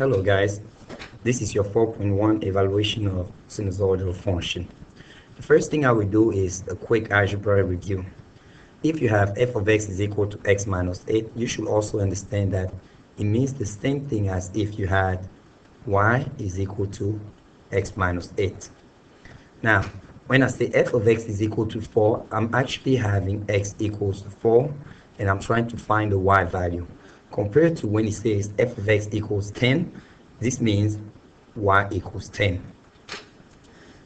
Hello guys, this is your 4.1 evaluation of sinusoidal function. The first thing I will do is a quick algebra review. If you have f of x is equal to x minus 8, you should also understand that it means the same thing as if you had y is equal to x minus 8. Now, when I say f of x is equal to 4, I'm actually having x equals to 4, and I'm trying to find the y value. Compared to when it says f of x equals 10, this means y equals 10.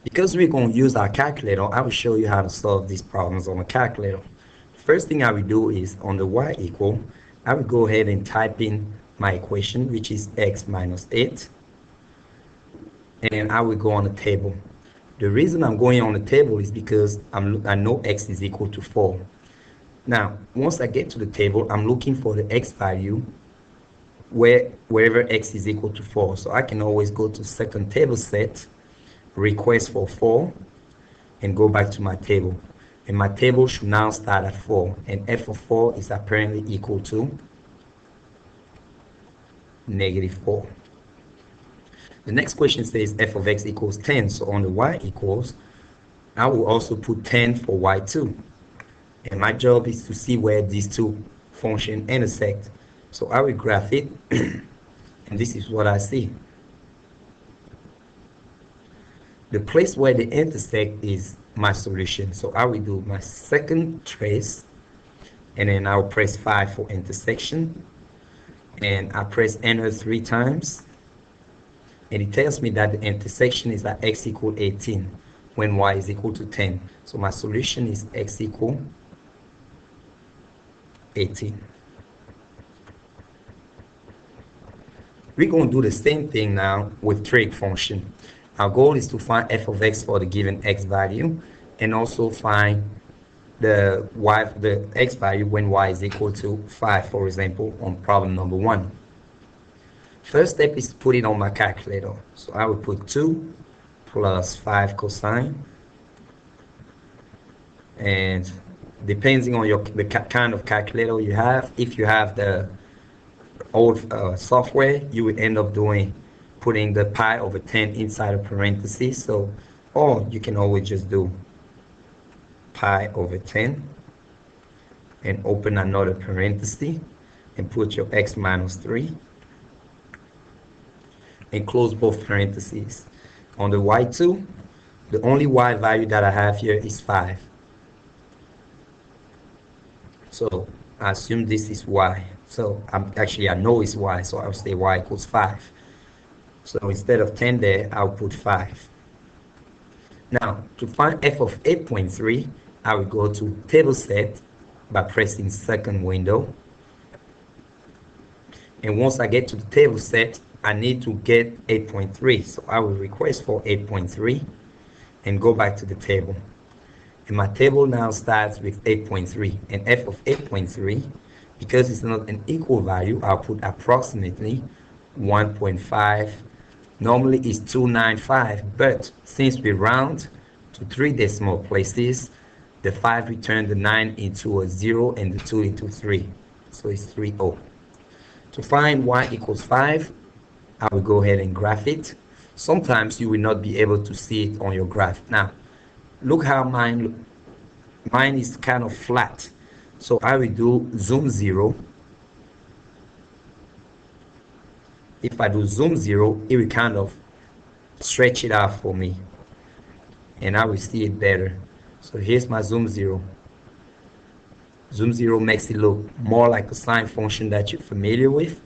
Because we're going to use our calculator, I will show you how to solve these problems on a calculator. First thing I will do is on the y equal, I will go ahead and type in my equation, which is x minus 8, and I will go on the table. The reason I'm going on the table is because I know x is equal to 4. Now, once I get to the table, I'm looking for the x value wherever x is equal to 4. So I can always go to second table set, request for 4, and go back to my table. And my table should now start at 4. And f of 4 is apparently equal to -4. The next question says f of x equals 10. So on the y equals, I will also put 10 for y2. And my job is to see where these two functions intersect. So I will graph it, and this is what I see. The place where they intersect is my solution. So I will do my second trace, and then I'll press 5 for intersection. And I press enter 3 times. And it tells me that the intersection is at x equal 18 when y is equal to 10. So my solution is x equal 18. We're going to do the same thing now with trig function. Our goal is to find f of x for the given x value, and also find the x value when y is equal to 5, for example, on problem number 1. First step is to put it on my calculator. So I will put 2 plus 5 cosine, and depending on the kind of calculator you have, if you have the old software, you will end up putting the pi over 10 inside a parenthesis. So, or you can always just do pi over 10 and open another parenthesis and put your x minus 3 and close both parentheses. On the y2, the only y value that I have here is 5. So I assume this is y. So I know it's y, so I'll say y equals 5. So instead of 10 there, I'll put 5. Now, to find f of 8.3, I will go to table set by pressing second window. And once I get to the table set, I need to get 8.3. So I will request for 8.3 and go back to the table. And my table now starts with 8.3. And f of 8.3, because it's not an equal value, I'll put approximately 1.5. Normally it's 295, but since we round to 3 decimal places, the 5 returns the 9 into a 0 and the 2 into 3. So it's 30. To find y equals 5, I will go ahead and graph it. Sometimes you will not be able to see it on your graph. Now, look how mine is kind of flat. So I will do zoom 0. If I do zoom 0, it will kind of stretch it out for me, and I will see it better. So here's my zoom 0. Zoom 0 makes it look more like a sine function that you're familiar with.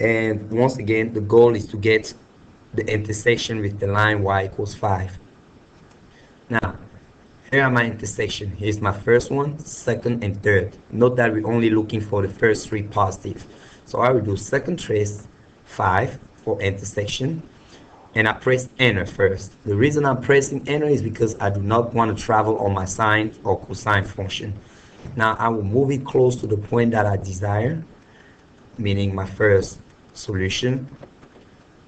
And once again, the goal is to get the intersection with the line y equals 5. Now, here are my intersection. Here's my first one, second, and third. Note that we're only looking for the first 3 positive. So I will do second trace 5 for intersection, and I press enter first. The reason I'm pressing enter is because I do not want to travel on my sine or cosine function. Now I will move it close to the point that I desire, meaning my first solution,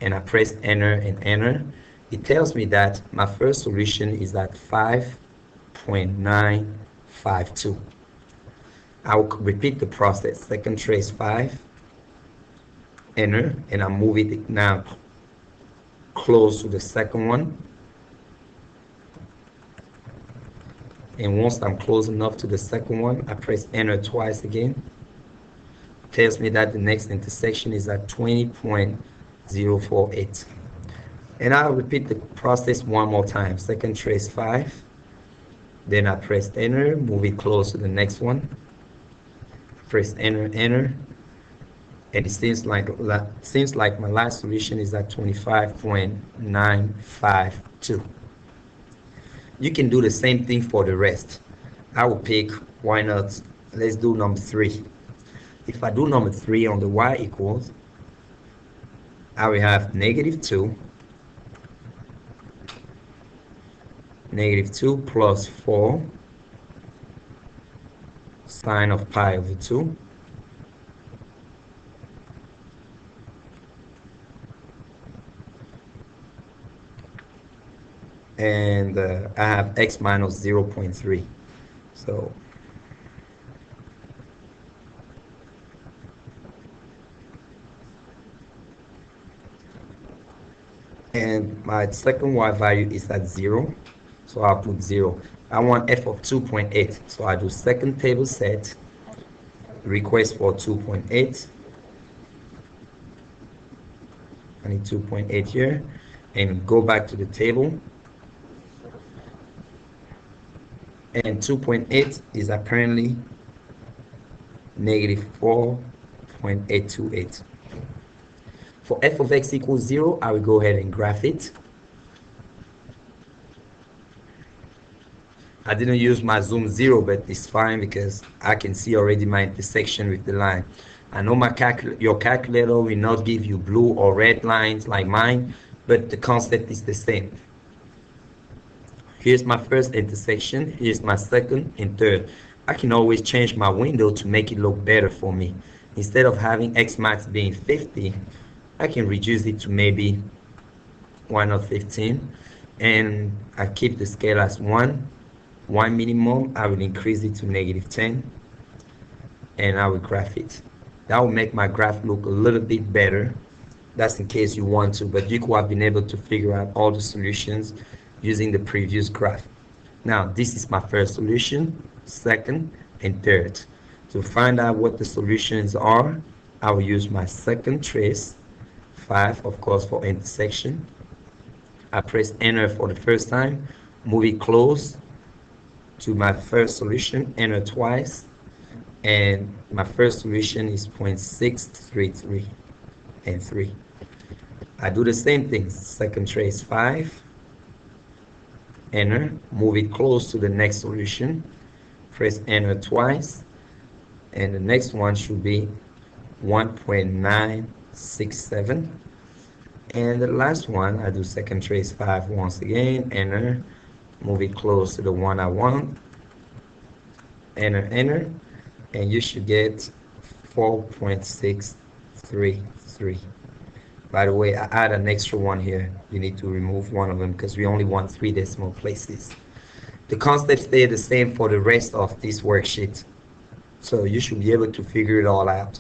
and I press enter and enter. It tells me that my first solution is at 5.952. I'll repeat the process. Second trace 5, enter, and I'm moving it now close to the second one. And once I'm close enough to the second one, I press enter twice again. Tells me that the next intersection is at 20.048. And I'll repeat the process one more time. Second trace 5. Then I press enter, move it close to the next one. Press enter, enter. And it seems like my last solution is at 25.952. You can do the same thing for the rest. I will pick, why not, let's do number 3. If I do number 3 on the y equals, I will have -2 plus 4 sine of pi over 2 and I have x minus 0.3. So and my second y value is at 0, so I'll put 0. I want f of 2.8, so I do second table set, request for 2.8. I need 2.8 here, and go back to the table. And 2.8 is apparently -4.828. For f of x equals 0, I will go ahead and graph it. I didn't use my zoom 0, but it's fine because I can see already my intersection with the line. I know your calculator will not give you blue or red lines like mine, but the concept is the same. Here's my first intersection, here's my second and third. I can always change my window to make it look better for me. Instead of having x max being 50, I can reduce it to maybe 1 or 15, and I keep the scale as 1 minimum. I will increase it to -10, and I will graph it. That will make my graph look a little bit better. That's in case you want to, but you could have been able to figure out all the solutions using the previous graph. Now, this is my first solution, second, and third. To find out what the solutions are, I will use my second trace, 5, of course, for intersection. I press enter for the first time, move it close to my first solution, enter twice, and my first solution is 0.633 and 3. I do the same thing, second trace 5, enter, move it close to the next solution, press enter twice, and the next one should be 1.967. And the last one, I do second trace 5 once again, enter, move it close to the one I want, enter, enter, and you should get 4.633. By the way, I add an extra one here. You need to remove one of them because we only want 3 decimal places. The concepts stay the same for the rest of this worksheet, so you should be able to figure it all out.